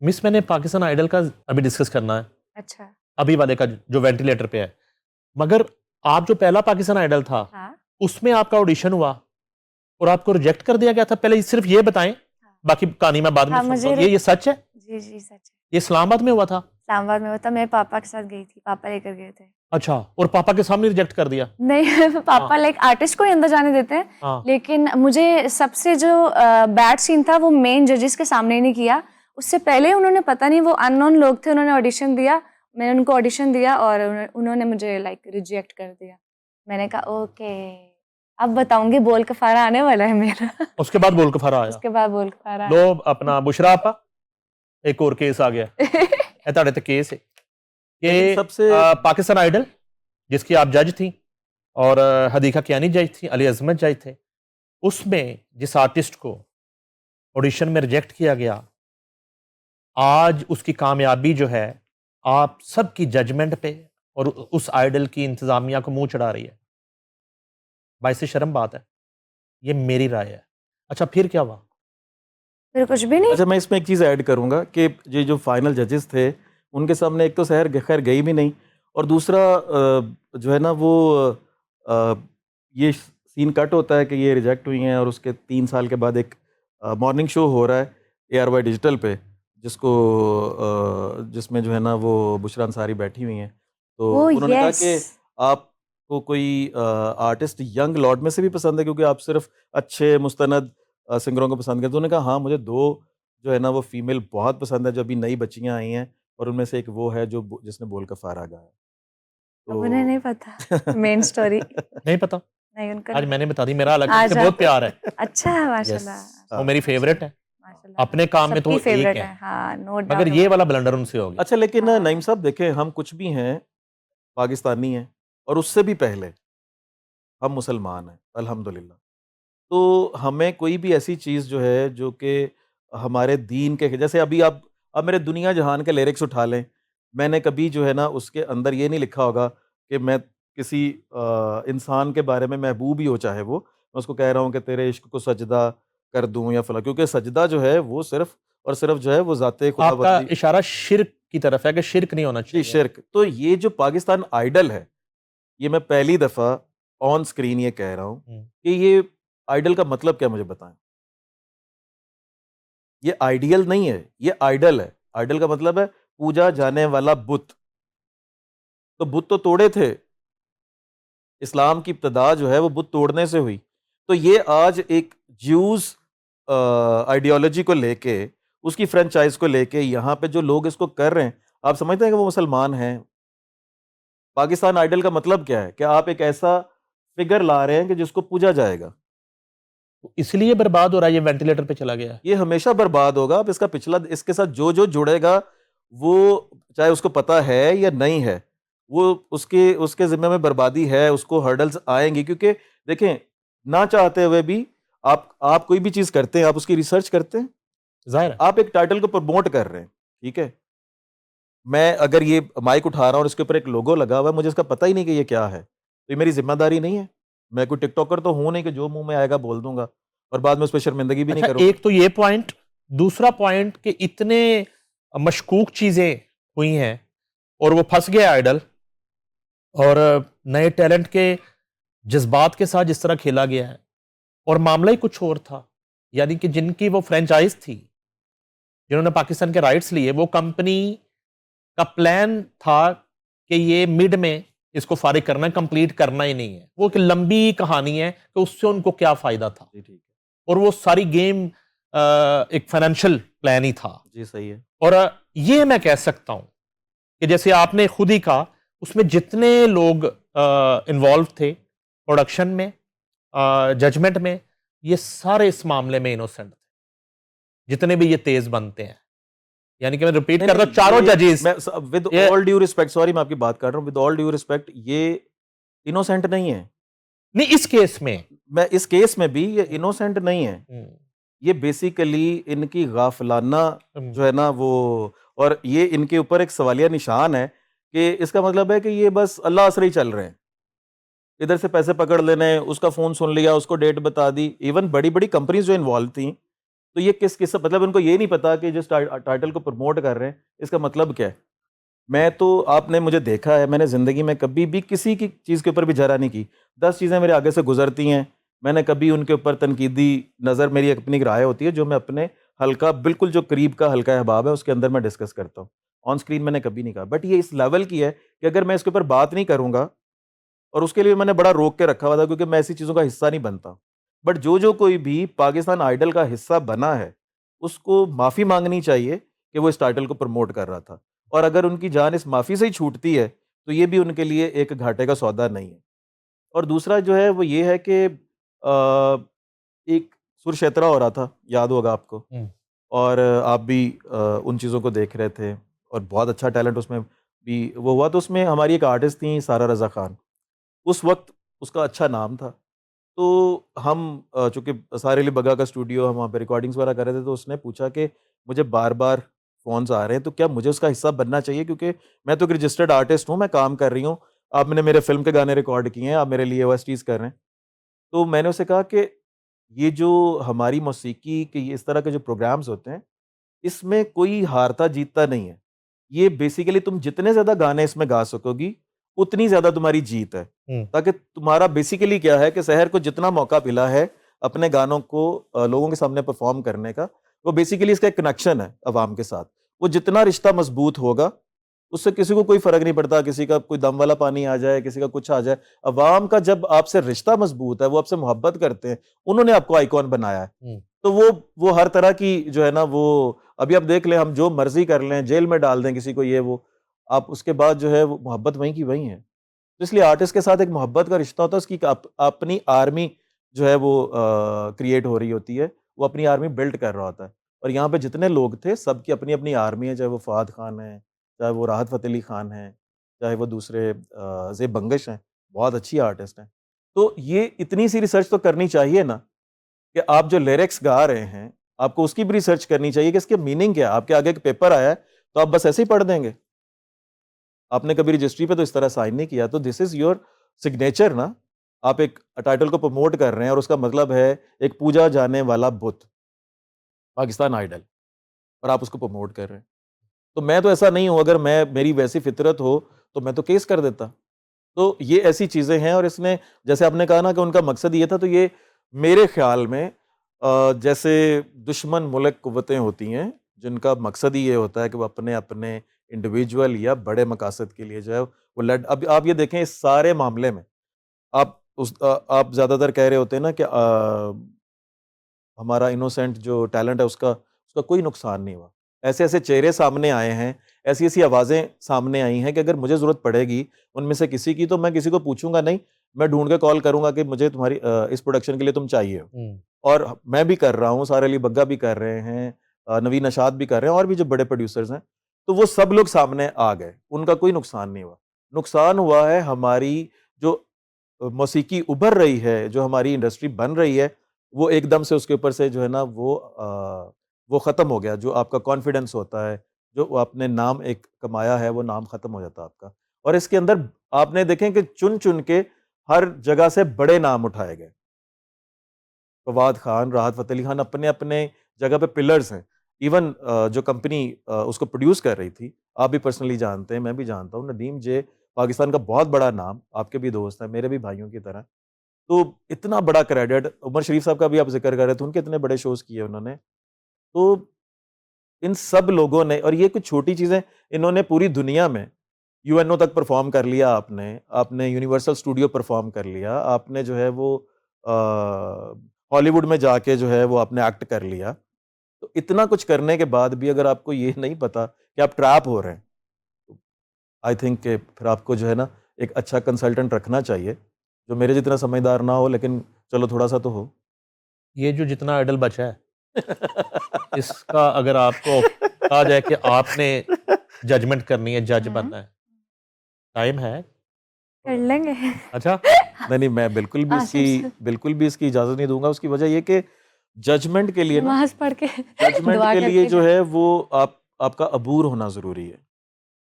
Miss मैंने Pakistan idol का अभी डिस्कस करना है, अच्छा। अभी वाले का जो वेंटिलेटर पे है। मगर आप जो पहला पाकिस्तान आइडल था, हाँ। उसमें आपका ऑडिशन हुआ और आपको रिजेक्ट कर दिया गया था। पहले सिर्फ ये बताएं, हाँ, बाकी कहानी मैं बाद में हाँ सुनता मुझे हूँ। ये सच है? जी, जी सच है। ये इस्लामाबाद में हुआ था? इस्लामाबाद में हुआ था, मेरे पापा के साथ गई थी, पापा लेकर गए थे। अच्छा, और पापा के सामने रिजेक्ट कर दिया? नहीं हाँ पापा लाइक आर्टिस्ट को ही अंदर जाने देते हैं, हाँ। लेकिन मुझे सबसे जो बैड सीन था वो मेन जजेस के सामने ही नहीं किया। उससे पहले उन्होंने पता नहीं वो अननोन लोग थे, उन्होंने ऑडिशन दिया, मैंने उनको ऑडिशन दिया और उन्होंने मुझे लाइक रिजेक्ट कर दिया। मैंने कहा ओके, अब बताऊंगी बोल कफारा आने वाला है मेरा। उसके बाद बोल कफारा आया? उसके बाद बोल कफारा लो अपना बुशरा आपा, एक और केस आ गया है ताड़े ते केस है लेकिन कि सबसे पाकिस्तान आइडल जिसकी आप जज थी और हदीका कियानी जज थी, अली अजमत जज थे, उसमें जिस आर्टिस्ट को ऑडिशन में रिजेक्ट किया गया, आज उसकी कामयाबी जो है आप सबकी जजमेंट पे और उस आइडल की इंतजामिया को मुंह चढ़ा रही है। बाइसे शर्म बात है, ये मेरी राय है। अच्छा फिर क्या हुआ? फिर कुछ भी नहीं। अच्छा, मैं इसमें एक चीज़ ऐड करूंगा कि ये जो फाइनल जजेस थे उनके सामने एक तो शहर खैर गई भी नहीं, और दूसरा जो है ना वो ये सीन कट होता है कि ये रिजेक्ट हुई हैं और उसके 3 साल के बाद एक मॉर्निंग शो हो रहा है ARY डिजिटल पे, जिसको जिसमें जो है ना वो बुशरा अंसारी बैठी हुई हैं। तो ओह उन्होंने कहा यस। कि आपको कोई आर्टिस्ट यंग लॉट में से भी पसंद है, क्योंकि आप सिर्फ अच्छे मुस्तनद सिंगरों को पसंद करते। तो उन्होंने कहा हाँ, मुझे 2 जो है ना वो फीमेल बहुत पसंद है जो अभी नई बच्चियां आई हैं, और उनमें से एक वो है जो जिसने बोल का फारा गाया। अब उन्हें नहीं पता मेन स्टोरी। नहीं पता? नहीं उनको आज नहीं मैंने बता दी, मेरा अलग आज से बहुत प्यार है। अच्छा है यस, माशाल्लाह। वो मेरी फेवरेट है। माशाल्लाह अपने काम में तो सबकी एक फेवरेट है, है। हाँ नो मगर डाउट ये अबाउट वाला इट। ब्लंडर उनसे हो गया। अच्छा, लेकिन हाँ। नईम साहब देखें, हम कुछ भी हैं, पाकिस्तानी हैं, और उससे भी पहले हम मुसलमान हैं अल्हम्दुलिल्लाह। तो हमें कोई भी ऐसी चीज़ जो है जो कि हमारे दीन के, जैसे अभी आप मेरे दुनिया जहान के लिरिक्स उठा लें, मैंने कभी जो है ना उसके अंदर ये नहीं लिखा होगा कि मैं किसी इंसान के बारे में, महबूब ही हो चाहे वो, मैं उसको कह रहा हूँ कि तेरे इश्क को सजदा कर दूँ या फला, क्योंकि सजदा जो है वो सिर्फ और सिर्फ जो है वो ज़ाते आपका खुदाबंदी। इशारा शिर्क की तरफ है कि शिर्क नहीं होना जी, चाहिए। शिर्क। तो ये जो पाकिस्तान आइडल है, ये मैं पहली दफ़ा ऑन स्क्रीन ये कह रहा हूँ हम्म। कि ये आइडल का मतलब क्या, मुझे बताएं। ये आइडियल नहीं है, ये आइडल है। आइडल का मतलब है पूजा जाने वाला बुत। तो बुत तो तोड़े थे, इस्लाम की इब्तिदा जो है वो बुत तोड़ने से हुई। तो ये आज एक ज्यूज आइडियोलॉजी को लेके, उसकी फ्रेंचाइज को लेके यहाँ पे जो लोग इसको कर रहे हैं, आप समझते हैं कि वो मुसलमान हैं? पाकिस्तान आइडल का मतलब क्या है कि आप एक ऐसा फिगर ला रहे हैं कि जिसको पूजा जाएगा। इसलिए बर्बाद हो रहा है, ये वेंटिलेटर पे चला गया। ये हमेशा बर्बाद होगा। अब इसका पिछला, इसके साथ जो जो जुड़ेगा, वो चाहे उसको पता है या नहीं है, वो उसके उसके जिम्मे में बर्बादी है, उसको हर्डल्स आएंगी। क्योंकि देखें, ना चाहते हुए भी आप कोई भी चीज करते हैं, आप उसकी रिसर्च करते हैं। जाहिर है। आप एक टाइटल को प्रमोट कर रहे हैं, ठीक है। मैं अगर ये माइक उठा रहा हूं और इसके ऊपर एक लोगो लगा हुआ है, मुझे इसका पता ही नहीं कि ये क्या है, तो ये मेरी जिम्मेदारी नहीं है। मैं कोई टिकटॉकर तो हूं नहीं कि जो मुंह में आएगा बोल दूंगा और बाद में उस पर शर्मिंदगी भी नहीं अच्छा, करूंगा। एक तो ये पॉइंट, दूसरा पॉइंट कि इतने मशकूक चीजें हुई हैं और वो फंस गया आइडल, और नए टैलेंट के जज्बात के साथ जिस तरह खेला गया है, और मामला ही कुछ और था। यानी कि जिनकी वो फ्रेंचाइज थी, जिन्होंने पाकिस्तान के राइट्स लिए, वो कंपनी का प्लान था कि ये मिड में इसको फारिग करना है, कंप्लीट करना ही नहीं है। वो एक लंबी कहानी है कि उससे उनको क्या फायदा था, जी ठीक है, और वो सारी गेम एक फाइनेंशियल प्लान ही था। जी सही है। और ये मैं कह सकता हूं कि जैसे आपने खुद ही कहा, उसमें जितने लोग इन्वॉल्व थे प्रोडक्शन में, जजमेंट में, ये सारे इस मामले में इनोसेंट थे, जितने भी ये तेज बनते हैं। यानी कि मैं रिपीट कर रहा हूं, चारों जजेस। मैं with all due respect, sorry मैं आपकी बात कर रहा हूँ, विद ऑल ड्यू रिस्पेक्ट, ये इनोसेंट नहीं है। नहीं, इस केस में मैं इस केस में भी ये इनोसेंट नहीं है। हम्म, ये बेसिकली इनकी गाफलाना जो है ना वो, और ये इनके ऊपर एक सवालिया निशान है कि इसका मतलब है कि ये बस अल्लाह आसरे ही चल रहे हैं। इधर से पैसे पकड़ लेने, उसका फोन सुन लिया, उसको डेट बता दी। इवन बड़ी बड़ी कंपनीज जो इन्वॉल्व थी, तो ये किस मतलब उनको ये नहीं पता कि जिस टाइटल को प्रमोट कर रहे हैं इसका मतलब क्या है। मैं तो, आपने मुझे देखा है, मैंने ज़िंदगी में कभी भी किसी की चीज़ के ऊपर भी जरा नहीं की। 10 चीज़ें मेरे आगे से गुजरती हैं, मैंने कभी उनके ऊपर तनकीदी नज़र, मेरी अपनी एक राय होती है जो मैं अपने हल्का, बिल्कुल जो करीब का हल्का अहबाब है उसके अंदर मैं डिस्कस करता हूँ। ऑन स्क्रीन मैंने कभी नहीं कहा, बट ये इस लेवल की है कि अगर मैं इसके ऊपर बात नहीं करूँगा, और उसके लिए मैंने बड़ा रोक के रखा हुआ था क्योंकि मैं ऐसी चीज़ों का हिस्सा नहीं बनता। बट जो कोई भी पाकिस्तान आइडल का हिस्सा बना है, उसको माफ़ी माँगनी चाहिए कि वो इस टाइटल को प्रमोट कर रहा था। और अगर उनकी जान इस माफ़ी से ही छूटती है, तो ये भी उनके लिए एक घाटे का सौदा नहीं है। और दूसरा जो है वो ये है कि एक सुरशेतरा हो रहा था, याद होगा आपको, हम्म, और आप भी उन चीज़ों को देख रहे थे, और बहुत अच्छा टैलेंट उसमें भी वो हुआ। तो उसमें हमारी एक आर्टिस्ट थी सारा रज़ा खान, उस वक़्त उसका अच्छा नाम था। तो हम चूँकि सारे अली बग्गा का स्टूडियो, हम वहाँ पे रिकॉर्डिंग्स वगैरह कर रहे थे, तो उसने पूछा कि मुझे बार-बार फ़ोन्स आ रहे हैं, तो क्या मुझे उसका हिस्सा बनना चाहिए? क्योंकि मैं तो एक रजिस्टर्ड आर्टिस्ट हूँ, मैं काम कर रही हूँ। आपने मेरे फ़िल्म के गाने रिकॉर्ड किए हैं, आप मेरे लिए ओएसटीज़ कर रहे हैं। तो मैंने उससे कहा कि ये जो हमारी मौसीकी के ये इस तरह के जो प्रोग्राम्स होते हैं, इसमें कोई हारता-जीतता नहीं है। ये बेसिकली तुम जितने ज़्यादा गाने इसमें गा सकोगी, उतनी ज़्यादा तुम्हारी जीत है। हम्म, ताकि तुम्हारा बेसिकली क्या है कि शहर को जितना मौका मिला है अपने गानों को लोगों के सामने परफ़ॉर्म करने का, वो बेसिकली इसका एक कनेक्शन है अवाम के साथ। वो जितना रिश्ता मज़बूत होगा, उससे किसी को कोई फ़र्क नहीं पड़ता, किसी का कोई दम वाला पानी आ जाए, किसी का कुछ आ जाए। अवाम का जब आपसे रिश्ता मज़बूत है, वो आपसे मोहब्बत करते हैं, उन्होंने आपको आइकॉन बनाया है। हम्म, तो वो हर तरह की जो है ना, वो अभी आप देख लें, हम जो मर्ज़ी कर लें, जेल में डाल दें किसी को, ये वो, आप उसके बाद जो है वो मोहब्बत वहीं की वहीं है। तो इसलिए आर्टिस्ट के साथ एक मोहब्बत का रिश्ता होता है, उसकी अपनी आर्मी जो है वो क्रिएट हो रही होती है, वो अपनी आर्मी बिल्ड कर रहा होता है। और यहाँ पे जितने लोग थे, सबकी अपनी-अपनी आर्मी है, चाहे वो फ़वाद खान है, चाहे वो राहत फ़तेह अली खान हैं, चाहे वो दूसरे ज़ेब बंगश हैं, बहुत अच्छी आर्टिस्ट हैं। तो ये इतनी सी रिसर्च तो करनी चाहिए ना, कि आप जो लिरिक्स गा रहे हैं, आपको उसकी भी रिसर्च करनी चाहिए कि इसके मीनिंग क्या है। आपके आगे एक पेपर आया है, तो आप बस ऐसे ही पढ़ देंगे? आपने कभी रजिस्ट्री पे तो इस तरह साइन नहीं किया, तो दिस इज़ योर सिग्नेचर ना। आप एक टाइटल को प्रमोट कर रहे हैं और उसका मतलब है एक पूजा जाने वाला बुत, पाकिस्तान आइडल, और आप उसको प्रमोट कर रहे हैं। तो मैं तो ऐसा नहीं हूँ, अगर मेरी वैसी फ़ितरत हो, तो मैं तो केस कर देता। तो ये ऐसी चीज़ें हैं, और इसने, जैसे आपने कहा ना कि उनका मकसद ये था, तो ये मेरे ख़्याल में जैसे दुश्मन मुल्क कुव्वतें होती हैं, जिनका मकसद ही ये होता है कि वो अपने-अपने इंडिविजुअल या बड़े मकासद के लिए जो है वो लड़, अब आप ये देखें इस सारे मामले में, आप ज़्यादातर कह रहे होते हैं ना कि हमारा इनोसेंट जो टैलेंट है उसका उसका कोई नुकसान नहीं हुआ। ऐसे-ऐसे चेहरे सामने आए हैं, ऐसी-ऐसी आवाज़ें सामने आई हैं कि अगर मुझे ज़रूरत पड़ेगी उनमें से किसी की, तो मैं किसी को पूछूँगा नहीं, मैं ढूँढ के कॉल करूँगा कि मुझे तुम्हारी इस प्रोडक्शन के लिए तुम चाहिए हो। हम्म, और मैं भी कर रहा हूँ, सारे अली बग्गा भी कर रहे हैं, नवीन नशाद भी कर रहे हैं, और भी जो बड़े प्रोड्यूसर्स हैं, तो वो सब लोग सामने आ गए, उनका कोई नुकसान नहीं हुआ। नुकसान हुआ है हमारी जो मौसीकी उभर रही है, जो हमारी इंडस्ट्री बन रही है, वो एकदम से उसके ऊपर से जो है ना वो ख़त्म हो गया। जो आपका कॉन्फिडेंस होता है, जो वो आपने नाम एक कमाया है, वो नाम ख़त्म हो जाता है आपका। और इसके अंदर आपने देखें कि चुन-चुन के हर जगह से बड़े नाम उठाए गए। फवाद खान, राहत फ़तेह अली खान अपने-अपने जगह पे पिलर्स हैं। इवन जो कंपनी उसको प्रोड्यूस कर रही थी, आप भी पर्सनली जानते हैं, मैं भी जानता हूँ, नदीम जे पाकिस्तान का बहुत बड़ा नाम, आपके भी दोस्त हैं, मेरे भी भाइयों की तरह। तो इतना बड़ा क्रेडिट, उमर शरीफ साहब का भी आप ज़िक्र कर रहे थे, उनके इतने बड़े शोज़ किए उन्होंने। तो इन सब लोगों ने, और ये कुछ छोटी चीज़ें, इन्होंने पूरी दुनिया में यूएनओ तक परफ़ॉर्म कर लिया, आपने यूनिवर्सल स्टूडियो परफ़ॉर्म कर लिया, आपने जो है वो अ, हॉलीवुड में जाके जो है वो आपने एक्ट कर लिया। तो इतना कुछ करने के बाद भी अगर आपको ये नहीं पता कि आप ट्रैप हो रहे हैं, तो आई थिंक कि फिर आपको जो है ना एक अच्छा कंसल्टेंट रखना चाहिए, जो मेरे जितना समझदार ना हो, लेकिन चलो थोड़ा-सा तो हो। ये जो जितना आइडल बचा है, इसका अगर आपको कहा जाए कि आपने जजमेंट करनी है, जज हम्म, बनना है, टाइम है? कर लेंगे। अच्छा। नहीं, नहीं, मैं आसिफ सर बिल्कुल भी इसकी इजाज़त नहीं दूँगा। उसकी वजह ये कि जजमेंट के लिए ना, नमाज पढ़ के जजमेंट दुआ के लिए करके जो कर। है वो आपका अबूर होना ज़रूरी है।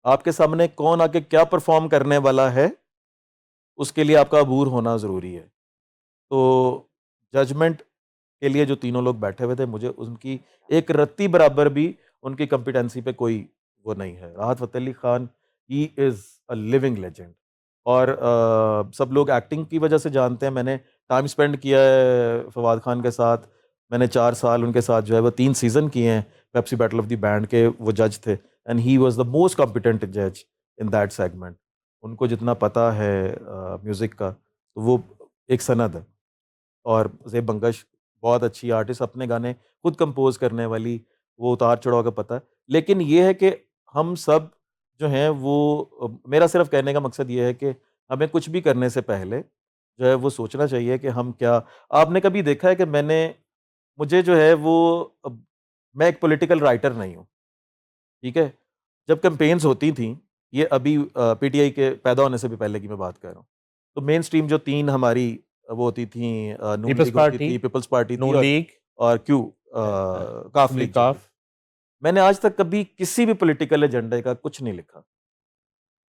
आपके सामने कौन आके क्या परफ़ॉर्म करने वाला है, उसके लिए आपका अबूर होना ज़रूरी है। तो जजमेंट के लिए जो तीनों लोग बैठे हुए थे, मुझे उनकी एक रत्ती बराबर भी उनकी कॉम्पिटेंसी पे कोई वो नहीं है। राहत Fateh Ali Khan, he is a living legend. और सब लोग एक्टिंग की वजह से जानते हैं। मैंने टाइम स्पेंड किया है फवाद खान के साथ। मैंने 4 साल उनके साथ जो है वो 3 सीज़न किए हैं Pepsi battle of the band के, वो जज थे, and he was the most competent जज इन दैट सेगमेंट। उनको जितना पता है म्यूज़िक का, तो वो एक सनद है। और ज़ेब बंगश बहुत अच्छी आर्टिस्ट, अपने गाने खुद कंपोज़ करने वाली, वो उतार चढ़ाव का पता है। लेकिन ये है कि हम सब जो हैं वो मेरा सिर्फ़ कहने का मकसद ये है कि हमें कुछ भी करने से पहले जो है वो सोचना चाहिए कि हम क्या। आपने कभी देखा है कि मुझे जो है वो मैं एक पॉलिटिकल राइटर नहीं हूँ, ठीक है? जब कैम्पेन्स होती थीं, ये अभी पीटीआई के पैदा होने से भी पहले की मैं बात कर रहा हूँ, तो मेन स्ट्रीम जो 3 हमारी वो होती थी, नून पीपल्स लीग होती पार्टी, थी, पीपल्स पार्टी थी, नून लीग, और क्यू काफ लीग जो थी। काफ। मैंने आज तक कभी किसी भी पॉलिटिकल एजेंडे का कुछ नहीं लिखा,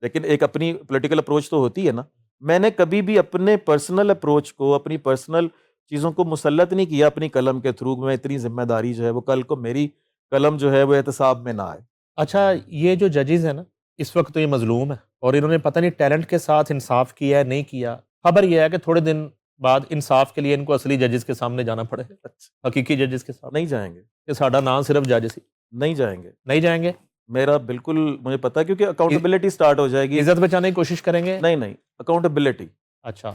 लेकिन एक अपनी पॉलिटिकल अप्रोच तो होती है ना। मैंने कभी भी अपने पर्सनल अप्रोच को, अपनी पर्सनल चीज़ों को मुसल्लत नहीं किया अपनी कलम के थ्रू। मैं इतनी ज़िम्मेदारी जो है वो कल को मेरी कलम जो है वो एहतसाब में ना आए। अच्छा, ये जो जजेस हैं ना, इस वक्त तो ये मजलूम है और इन्होंने पता नहीं टैलेंट के साथ इंसाफ किया है नहीं किया। खबर ये है कि थोड़े दिन बाद इंसाफ के लिए इनको असली जजेस के सामने जाना पड़ेगा, अच्छा, हकीकी जजेस के सामने, नहीं जाएँगे, कि साडा नाम सिर्फ जज सी। नहीं जाएँगे। नहीं जाएंगे? मेरा बिल्कुल मुझे पता है, क्योंकि अकाउंटेबिलिटी स्टार्ट हो जाएगी। इज्जत बचाने की कोशिश करेंगे? नहीं, नहीं, अकाउंटेबिलिटी। अच्छा।